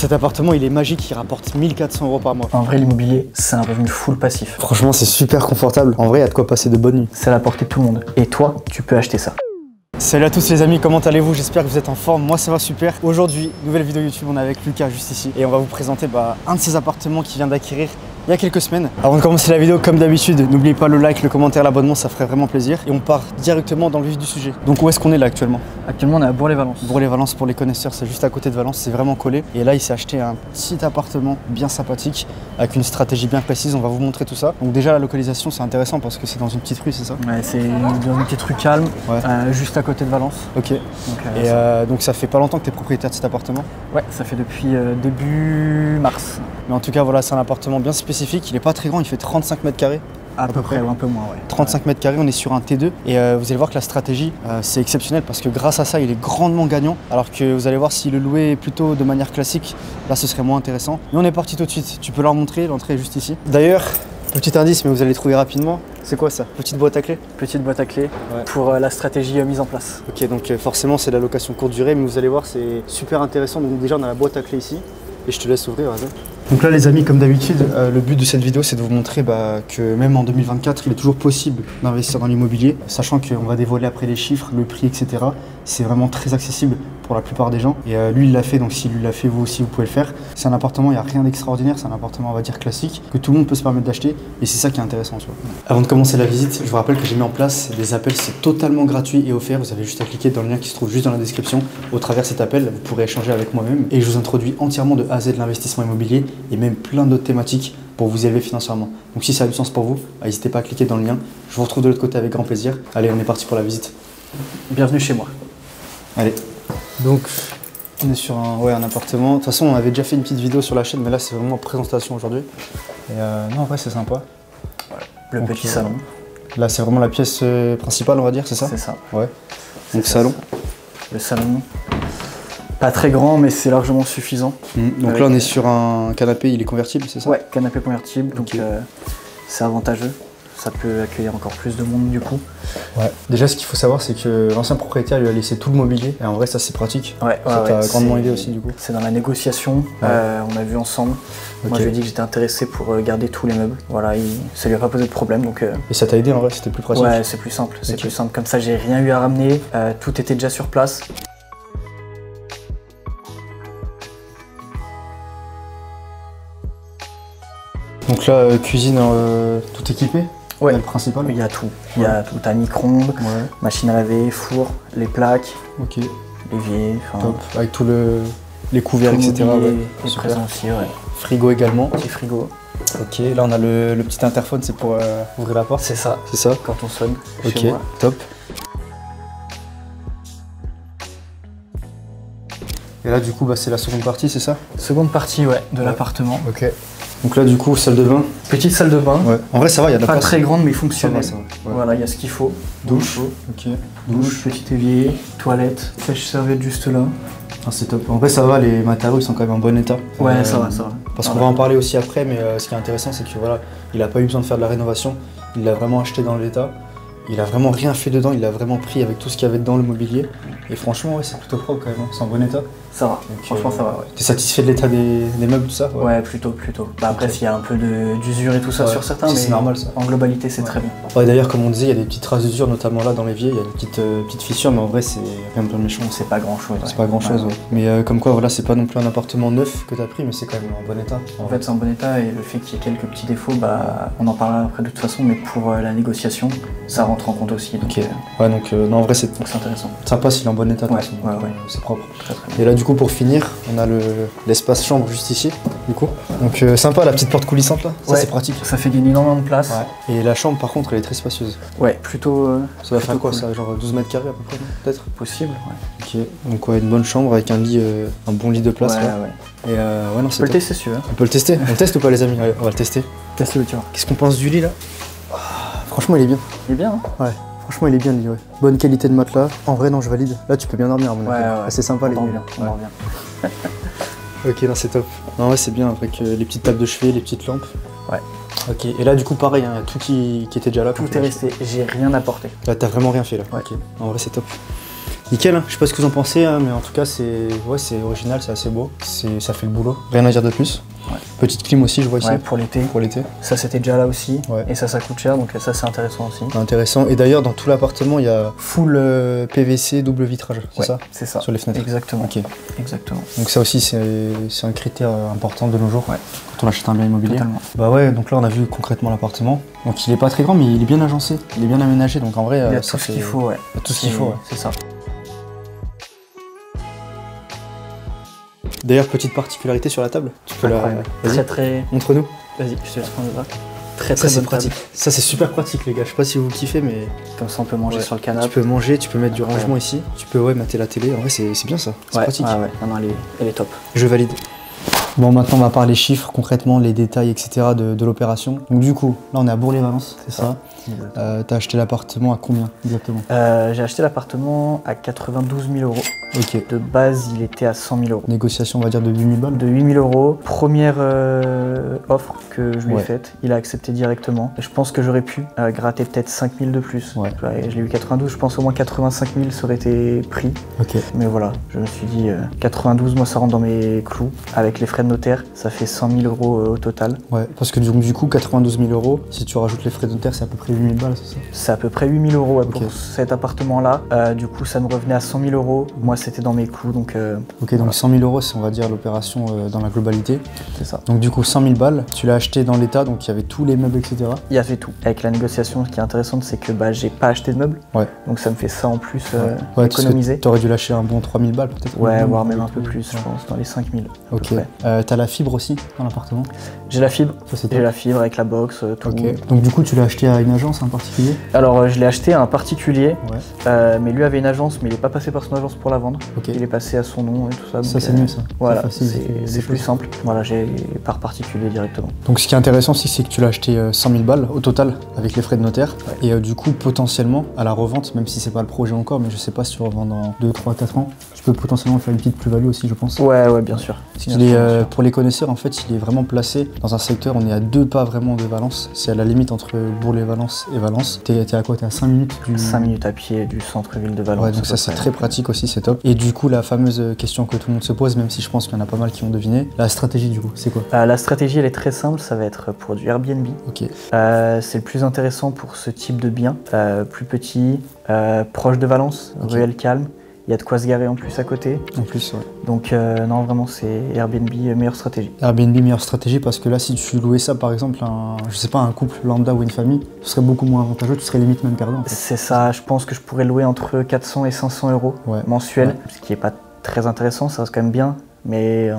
Cet appartement, il est magique, il rapporte 1400 € par mois. En vrai, l'immobilier, c'est un revenu full passif. Franchement, c'est super confortable. En vrai, il y a de quoi passer de bonnes nuits. C'est à la portée de tout le monde. Et toi, tu peux acheter ça. Salut à tous les amis, comment allez-vous? J'espère que vous êtes en forme, moi ça va super. Aujourd'hui, nouvelle vidéo YouTube, on est avec Lucas juste ici et on va vous présenter un de ces appartements qu'il vient d'acquérir il y a quelques semaines. Avant de commencer la vidéo, comme d'habitude, n'oubliez pas le like, le commentaire, l'abonnement, ça ferait vraiment plaisir. Et on part directement dans le vif du sujet. Donc où est-ce qu'on est là actuellement? Actuellement, on est à Bourg-les-Valence. Bourg-les-Valence, pour les connaisseurs, c'est juste à côté de Valence, c'est vraiment collé. Et là, il s'est acheté un petit appartement bien sympathique avec une stratégie bien précise, on va vous montrer tout ça. Donc déjà, la localisation, c'est intéressant parce que c'est dans une petite rue, c'est ça? Ouais, c'est dans une petite rue calme, juste à côté de Valence. Ok. Donc ça fait pas longtemps que tu es propriétaire de cet appartement? Ouais, ça fait depuis début mars. Mais en tout cas, voilà, c'est un appartement bien spécifique. Il est pas très grand, il fait 35 mètres carrés. À peu près, ou un peu moins, ouais. 35 mètres carrés, on est sur un T2 et vous allez voir que la stratégie c'est exceptionnel parce que grâce à ça il est grandement gagnant, alors que vous allez voir si le louer plutôt de manière classique, là ce serait moins intéressant. Mais on est parti tout de suite, tu peux leur montrer, l'entrée est juste ici. D'ailleurs, petit indice mais vous allez trouver rapidement, c'est quoi ça? Petite boîte à clés? Petite boîte à clés pour la stratégie mise en place. Ok, donc forcément c'est la location courte durée, mais vous allez voir c'est super intéressant. Donc déjà on a la boîte à clés ici et je te laisse ouvrir, vas-y. Donc là les amis, comme d'habitude, le but de cette vidéo c'est de vous montrer que même en 2024 il est toujours possible d'investir dans l'immobilier, sachant qu'on va dévoiler après les chiffres, le prix, etc. C'est vraiment très accessible pour la plupart des gens et lui il l'a fait, donc s'il lui l'a fait, vous aussi vous pouvez le faire. C'est un appartement, il n'y a rien d'extraordinaire, c'est un appartement on va dire classique que tout le monde peut se permettre d'acheter et c'est ça qui est intéressant, tu vois. Avant de commencer la visite, je vous rappelle que j'ai mis en place des appels, c'est totalement gratuit et offert, vous avez juste à cliquer dans le lien qui se trouve juste dans la description. Au travers de cet appel, vous pourrez échanger avec moi-même et je vous introduis entièrement de A à Z de l'investissement immobilier et même plein d'autres thématiques pour vous élever financièrement. Donc si ça a du sens pour vous, n'hésitez pas à cliquer dans le lien. Je vous retrouve de l'autre côté avec grand plaisir. Allez, on est parti pour la visite. Bienvenue chez moi. Allez. Donc on est sur un appartement. De toute façon, on avait déjà fait une petite vidéo sur la chaîne, mais là c'est vraiment en présentation aujourd'hui. Et non, en vrai c'est sympa. Voilà. Le petit salon. Là c'est vraiment la pièce principale, on va dire, c'est ça? C'est ça. Ouais. Donc salon. Le salon. Pas très grand, mais c'est largement suffisant. Donc là on est sur un canapé, il est convertible, c'est ça? Ouais, canapé convertible, donc c'est avantageux. Ça peut accueillir encore plus de monde du coup. Ouais. Déjà ce qu'il faut savoir c'est que l'ancien propriétaire lui a laissé tout le mobilier et en vrai ça c'est pratique. Ça t'a grandement aidé aussi du coup. C'est dans la négociation, on a vu ensemble. Moi je lui ai dit que j'étais intéressé pour garder tous les meubles. Voilà, ça lui a pas posé de problème donc. Et ça t'a aidé en vrai, c'était plus pratique? Ouais, c'est plus simple, c'est plus simple. Comme ça j'ai rien eu à ramener, tout était déjà sur place. Donc là, cuisine tout équipé? Ouais, le principal. Il y a tout. Il y a tout. T'as micro-ondes, machine à laver, four, les plaques, l'évier. Top. Avec tous les couverts, etc. Les présents aussi, Frigo également. Petit frigo. Ok, là on a le petit interphone, c'est pour ouvrir la porte. C'est ça. C'est ça. Quand on sonne. Ok, chez moi. top. Et là du coup, c'est la seconde partie, c'est ça? Seconde partie, de l'appartement. Ok. Donc là du coup, salle de bain. Petite salle de bain. Ouais. En vrai ça va, il y a de la place. Pas très grande mais fonctionnelle. Ça va. Voilà, il y a ce qu'il faut. Douche. Ok. Douche, petit évier, toilette, sèche-serviette juste là. Ah, c'est top. En vrai ça va, les matériaux ils sont quand même en bon état. Ouais, ça va. Parce qu'on va en parler aussi après, mais ce qui est intéressant c'est que il a pas eu besoin de faire de la rénovation. Il l'a vraiment acheté dans l'état. Il a vraiment rien fait dedans, il a vraiment pris avec tout ce qu'il y avait dedans le mobilier. Et franchement, c'est plutôt propre quand même, c'est en bon état. Ça va, donc, franchement ça va. T'es satisfait de l'état des meubles, tout ça? Ouais, plutôt. Après, s'il y a un peu d'usure et tout ça sur certains, mais c'est normal ça. En globalité, c'est très bien. Ouais, d'ailleurs, comme on disait, il y a des petites traces d'usure, notamment là dans l'évier, il y a des petites fissures, mais en vrai, c'est rien de méchant. C'est pas grand chose. C'est pas grand chose, Mais comme quoi, c'est pas non plus un appartement neuf que t'as pris, mais c'est quand même en bon état. En fait, c'est en bon état et le fait qu'il y ait quelques petits défauts, on en parlera après de toute façon, mais pour la négociation, ça rentre en compte aussi. Donc, non, en vrai, c'est intéressant. Sympa s'il est en bon état, c'est propre. Très bien. Et là, du coup, pour finir, on a l'espace chambre juste ici, du coup. Donc sympa la petite porte coulissante là, ça c'est pratique. Ça fait gagner énormément de place. Et la chambre par contre elle est très spacieuse. Ouais, plutôt. Ça va faire quoi ça? Genre 12 mètres carrés à peu près, peut-être? Possible, Ok, donc une bonne chambre avec un lit, un bon lit de place là. Et non, c'est On peut le tester si tu veux. On peut le tester? On le teste ou pas les amis? Allez, on va le tester. Teste-le, tu vois. Qu'est-ce qu'on pense du lit là? Franchement il est bien. Il est bien, hein? Ouais. Franchement, il est bien le lit, Bonne qualité de matelas. En vrai, non, je valide. Là, tu peux bien dormir, à mon avis. C'est sympa, les lits. On dort bien. Ok, non, c'est top. Non, c'est bien, avec les petites tables de chevet, les petites lampes. Ouais. Ok, et là, du coup, pareil, tout qui était déjà là. Tout est resté, j'ai rien apporté. Là, t'as vraiment rien fait, là. Ouais. Ok, en vrai, c'est top. Nickel, hein. Je sais pas ce que vous en pensez, hein, mais en tout cas c'est original, c'est assez beau, ça fait le boulot. Rien à dire de plus. Ouais. Petite clim aussi, je vois ici. Ouais, pour l'été. Pour l'été. Ça c'était déjà là aussi. Ouais. Et ça coûte cher, donc ça c'est intéressant aussi. Intéressant. Et d'ailleurs dans tout l'appartement il y a full PVC double vitrage, c'est ça? C'est ça. Sur les fenêtres. Exactement. Ok. Exactement. Donc ça aussi c'est un critère important de nos jours. Ouais. Quand on achète un bien immobilier. Totalement. Bah ouais, donc là on a vu concrètement l'appartement. Donc il est pas très grand mais il est bien agencé, il est bien aménagé. Donc en vrai il y a tout ce qu'il faut, ouais. Tout ce qu'il faut, ouais. C'est ça. D'ailleurs, petite particularité sur la table. Tu peux très. Montre-nous. Vas-y, je te laisse prendre le bras. Très bonne pratique. Ça c'est super pratique les gars. Je sais pas si vous kiffez mais. Comme ça on peut manger sur le canapé. Tu peux manger, tu peux mettre du rangement ici. Tu peux mater la télé. En vrai c'est bien ça. C'est pratique. Ouais. Non, elle est top. Je valide. Bon maintenant on va parler chiffres, concrètement les détails etc. de l'opération. Donc du coup là on est à Bourg-les-Valences, c'est ça. T'as acheté l'appartement à combien exactement? J'ai acheté l'appartement à 92 000 €. Ok. De base il était à 100 000 €. Négociation on va dire de 8 000 balles. De 8 000 €. Première offre que je lui ai faite, il a accepté directement. Je pense que j'aurais pu gratter peut-être 5 000 de plus. Ouais. Je l'ai eu 92, je pense au moins 85 000 ça aurait été pris. Ok. Mais voilà, je me suis dit 92 moi ça rentre dans mes clous. Avec les frais de notaire, ça fait 100 000 € au total. Ouais, parce que du coup 92 000 €, si tu rajoutes les frais de notaire c'est à peu près 8 000 balles, c'est ça? C'est à peu près 8 000 € pour cet appartement-là. Du coup, ça me revenait à 100 000 €. Moi, c'était dans mes clous, donc... Ok, donc 100 000 €, c'est on va dire l'opération dans la globalité. C'est ça. Donc du coup, 100 000 balles, tu l'as acheté dans l'état, donc il y avait tous les meubles, etc. Il y avait tout. Avec la négociation, ce qui est intéressant, c'est que j'ai pas acheté de meubles. Ouais. Donc ça me fait ça en plus économiser. T'aurais dû lâcher un bon 3 000 balles peut-être? Ouais, voire même un peu plus, je pense, dans les 5 000. Ok. T'as la fibre aussi dans l'appartement? J'ai la fibre. J'ai la fibre avec la box, tout. Ok. Donc du coup, tu l'as acheté à une agence en particulier? Alors, je l'ai acheté à un particulier, mais lui avait une agence, mais il n'est pas passé par son agence pour la vendre. Okay. Il est passé à son nom et tout ça. Ça c'est mieux ça. Voilà, c'est plus simple. Voilà, j'ai par particulier directement. Donc ce qui est intéressant aussi, c'est que tu l'as acheté 100 000 balles au total avec les frais de notaire. Ouais. Et du coup, potentiellement, à la revente, même si c'est pas le projet encore, mais je sais pas si tu revends dans 2, 3, 4 ans, tu peux potentiellement faire une petite plus-value aussi, je pense. Ouais, bien sûr. Pour les connaisseurs, en fait, il est vraiment placé dans un secteur, on est à 2 pas vraiment de Valence. C'est à la limite entre Bourg-les-Valences et Valence. T'es à quoi? T'es à 5 minutes 5 minutes à pied du centre-ville de Valence. Ouais, donc ça c'est très pratique aussi, c'est top. Et du coup, la fameuse question que tout le monde se pose, même si je pense qu'il y en a pas mal qui ont deviné, la stratégie du coup, c'est quoi? La stratégie, elle est très simple, ça va être pour du Airbnb. Ok. C'est le plus intéressant pour ce type de bien, plus petit, proche de Valence, ruelle calme. Il y a de quoi se garer en plus à côté. En plus, ouais. Donc non, vraiment, c'est Airbnb, meilleure stratégie. Airbnb, meilleure stratégie, parce que là, si tu louais ça, par exemple, je sais pas, un couple lambda ou une famille, ce serait beaucoup moins avantageux, tu serais limite même perdant. En fait. C'est ça, je pense que je pourrais louer entre 400 et 500 € mensuels, ce qui est pas très intéressant, ça reste quand même bien. Mais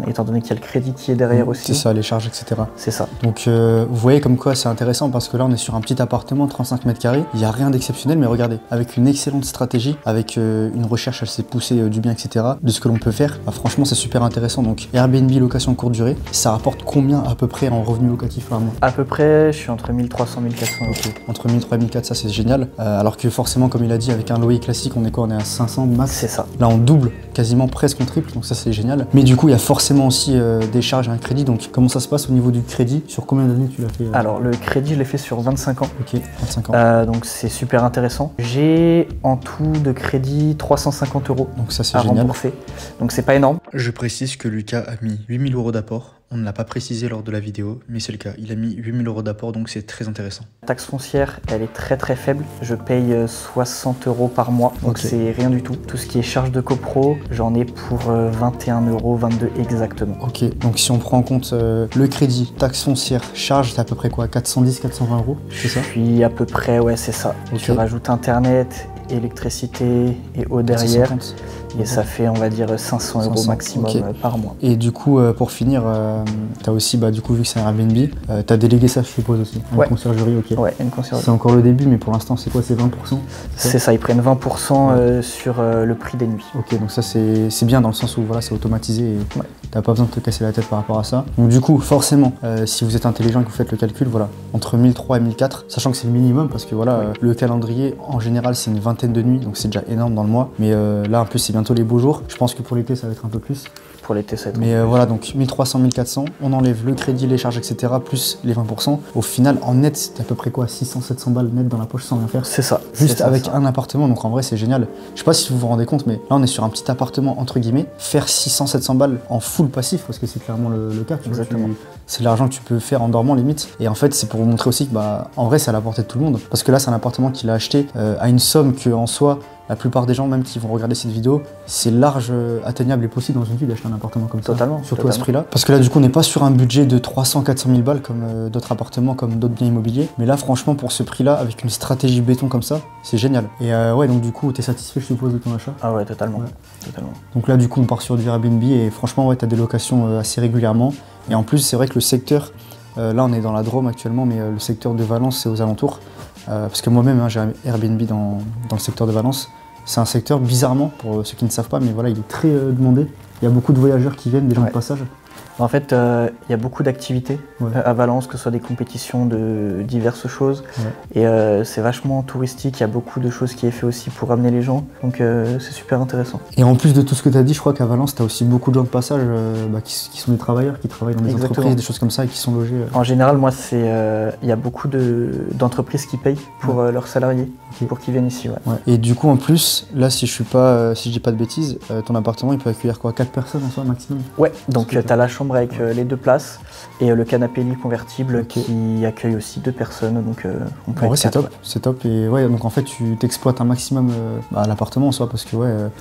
étant donné qu'il y a le crédit qui est derrière aussi. C'est ça, les charges, etc. C'est ça. Donc vous voyez comme quoi c'est intéressant parce que là on est sur un petit appartement de 35 mètres carrés. Il n'y a rien d'exceptionnel, mais regardez, avec une excellente stratégie, avec une recherche assez poussée du bien, etc. de ce que l'on peut faire, bah, franchement c'est super intéressant. Donc Airbnb location courte durée, ça rapporte combien à peu près en revenus locatifs par mois? À peu près, je suis entre 1300 et 1400 €. Okay. Entre 1300 et 1400, ça c'est génial. Alors que forcément, comme il a dit, avec un loyer classique, on est quoi? On est à 500 max. C'est ça. Là on double, quasiment presque on triple, donc ça c'est génial. Mais du coup, il y a forcément aussi des charges et un crédit. Donc, comment ça se passe au niveau du crédit? Sur combien d'années tu l'as fait? Alors, le crédit, je l'ai fait sur 25 ans. Ok, 25 ans. Donc, c'est super intéressant. J'ai en tout de crédit 350 € donc ça, c'est génial. Rembourser. Donc, c'est pas énorme. Je précise que Lucas a mis 8 000 € d'apport. On ne l'a pas précisé lors de la vidéo, mais c'est le cas. Il a mis 8 000 € d'apport, donc c'est très intéressant. La taxe foncière, elle est très très faible. Je paye 60 € par mois, donc c'est rien du tout. Tout ce qui est charge de copro, j'en ai pour 21 €, 22 exactement. Ok, donc si on prend en compte le crédit, taxe foncière, charge, c'est à peu près quoi? 410, 420 €, c'est ça? Puis à peu près, ouais, c'est ça. Tu rajoutes internet, électricité et eau derrière. 450. Et ça fait, on va dire, 500 € maximum par mois. Et du coup, pour finir, t'as aussi, du coup, vu que c'est un Airbnb, t'as délégué ça, je suppose aussi. Une conciergerie, ok. Ouais, une conciergerie. C'est encore le début, mais pour l'instant, c'est quoi? C'est 20%? C'est ça, ils prennent 20% sur le prix des nuits. Ok, donc ça, c'est bien dans le sens où voilà, c'est automatisé et t'as pas besoin de te casser la tête par rapport à ça. Donc du coup, forcément, si vous êtes intelligent et que vous faites le calcul, voilà, entre 1300 et 1400, sachant que c'est le minimum, parce que voilà, le calendrier, en général, c'est une vingtaine de nuits, donc c'est déjà énorme dans le mois. Mais là, en plus, c'est bien bientôt les beaux jours. Je pense que pour l'été, ça va être un peu plus. Pour l'été, ça va être Mais voilà, donc 1300, 1400, on enlève le crédit, les charges, etc., plus les 20%. Au final, en net, c'était à peu près quoi, 600, 700 balles net dans la poche sans rien faire. C'est ça. Juste avec un appartement, donc en vrai, c'est génial. Je sais pas si vous vous rendez compte, mais là, on est sur un petit appartement, entre guillemets. Faire 600, 700 balles en full passif, parce que c'est clairement le cas. Exactement. C'est l'argent que tu peux faire en dormant, limite. Et en fait, c'est pour vous montrer aussi que, en vrai, c'est à la portée de tout le monde. Parce que là, c'est un appartement qu'il a acheté à une somme que, en soi, la plupart des gens, même qui vont regarder cette vidéo, c'est large, atteignable et possible dans une vie d'acheter un appartement comme ça. Totalement. Surtout à ce prix-là. Parce que là, du coup, on n'est pas sur un budget de 300, 400 000 balles comme d'autres appartements, comme d'autres biens immobiliers. Mais là, franchement, pour ce prix-là, avec une stratégie béton comme ça, c'est génial. Et ouais, donc du coup, t'es satisfait, je suppose, de ton achat? Ah ouais, totalement. Ouais. Totalement. Donc là, du coup, on part sur du Airbnb et franchement, ouais, t'as des locations assez régulièrement. Et en plus, c'est vrai que le secteur, là, on est dans la Drôme actuellement, mais le secteur de Valence, c'est aux alentours. Parce que moi-même, j'ai un Airbnb dans le secteur de Valence. C'est un secteur, bizarrement, pour ceux qui ne savent pas, mais voilà, il est très demandé. Il y a beaucoup de voyageurs qui viennent, des gens de passage. En fait, il y a beaucoup d'activités à Valence, que ce soit des compétitions de diverses choses. Ouais. Et c'est vachement touristique, il y a beaucoup de choses qui est fait aussi pour ramener les gens. Donc c'est super intéressant. Et en plus de tout ce que tu as dit, je crois qu'à Valence, tu as aussi beaucoup de gens de passage qui sont des travailleurs, qui travaillent dans des entreprises, des choses comme ça, et qui sont logés. En général, moi, il y a beaucoup d'entreprises qui payent pour leurs salariés, pour qu'ils viennent ici. Ouais. Ouais. Et du coup, en plus, là, si je dis pas de bêtises, ton appartement, il peut accueillir quoi, 4 personnes en soi maximum? Ouais, donc tu as la chambre avec les 2 places et le canapé lit convertible qui accueille aussi 2 personnes. Donc on peut. En vrai, c'est top, c'est top. Et ouais, donc en fait, tu t'exploites un maximum l'appartement en soi, parce que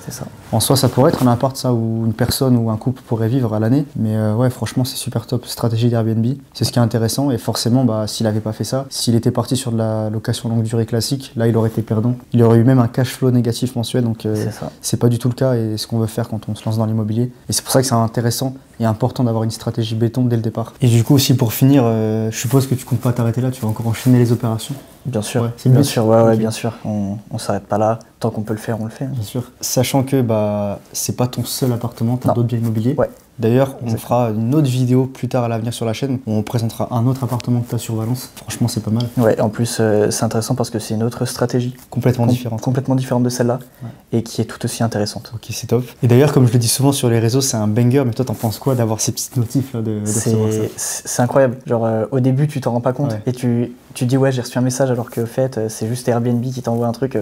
c'est ça. En soi, ça pourrait être un appart, ça, où une personne ou un couple pourrait vivre à l'année. Mais ouais, franchement, c'est super top. Stratégie d'Airbnb, c'est ce qui est intéressant. Et forcément, s'il avait pas fait ça, s'il était parti sur de la location longue durée classique, là, il aurait été perdant. Il aurait eu même un cash flow négatif mensuel. Donc c'est pas du tout le cas et ce qu'on veut faire quand on se lance dans l'immobilier. Et c'est pour ça que c'est intéressant et important d'avoir une stratégie béton dès le départ. Et du coup aussi pour finir, je suppose que tu comptes pas t'arrêter là, tu vas encore enchaîner les opérations. Bien sûr, bien sûr, ouais, bien sûr. On s'arrête pas là. Tant qu'on peut le faire, on le fait. Bien sûr. Sachant que c'est pas ton seul appartement, t'as d'autres biens immobiliers. Ouais. D'ailleurs, on fera une autre vidéo plus tard à l'avenir sur la chaîne où on présentera un autre appartement que tu as sur Valence. Franchement, c'est pas mal. Ouais, en plus, c'est intéressant parce que c'est une autre stratégie. Complètement différente. Complètement différente de celle-là et qui est tout aussi intéressante. Ok, c'est top. Et d'ailleurs, comme je le dis souvent sur les réseaux, c'est un banger. Mais toi, t'en penses quoi d'avoir ces petites notifs là de C'est incroyable. Genre, au début, tu t'en rends pas compte et tu dis, ouais, j'ai reçu un message alors que, au fait, c'est juste Airbnb qui t'envoie un truc.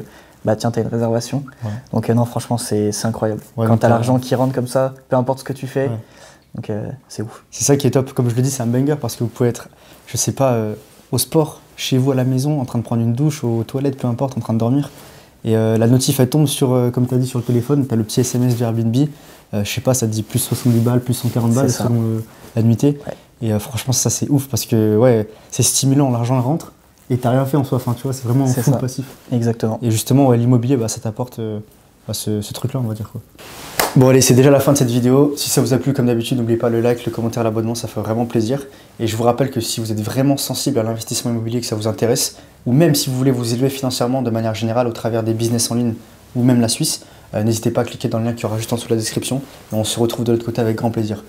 Tiens, t'as une réservation. Ouais. Donc non, franchement, c'est incroyable. Ouais, quand t'as l'argent qui rentre comme ça, peu importe ce que tu fais, donc c'est ouf. C'est ça qui est top. Comme je le dis, c'est un banger parce que vous pouvez être, je sais pas, au sport, chez vous à la maison, en train de prendre une douche, aux toilettes, peu importe, en train de dormir. Et la notif, elle tombe sur, comme t'as dit, sur le téléphone. T'as le petit SMS du Airbnb. Je sais pas, ça te dit plus 70 balles, plus 140 balles selon la nuitée. Ouais. Et franchement, ça c'est ouf parce que c'est stimulant, l'argent rentre. Et t'as rien fait en soi, enfin, tu vois, c'est vraiment full passif. Exactement. Et justement, l'immobilier, ça t'apporte ce truc-là, on va dire quoi. Bon allez, c'est déjà la fin de cette vidéo. Si ça vous a plu, comme d'habitude, n'oubliez pas le like, le commentaire, l'abonnement, ça fait vraiment plaisir. Et je vous rappelle que si vous êtes vraiment sensible à l'investissement immobilier, que ça vous intéresse, ou même si vous voulez vous élever financièrement de manière générale au travers des business en ligne, ou même la Suisse, n'hésitez pas à cliquer dans le lien qui aura juste en dessous de la description. Et on se retrouve de l'autre côté avec grand plaisir.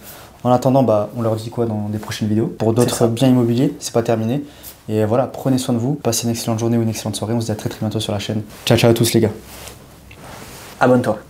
En attendant, on leur dit quoi dans des prochaines vidéos. Pour d'autres biens immobiliers, c'est pas terminé. Et voilà, prenez soin de vous, passez une excellente journée ou une excellente soirée. On se dit à très bientôt sur la chaîne. Ciao, ciao à tous les gars. Abonne-toi.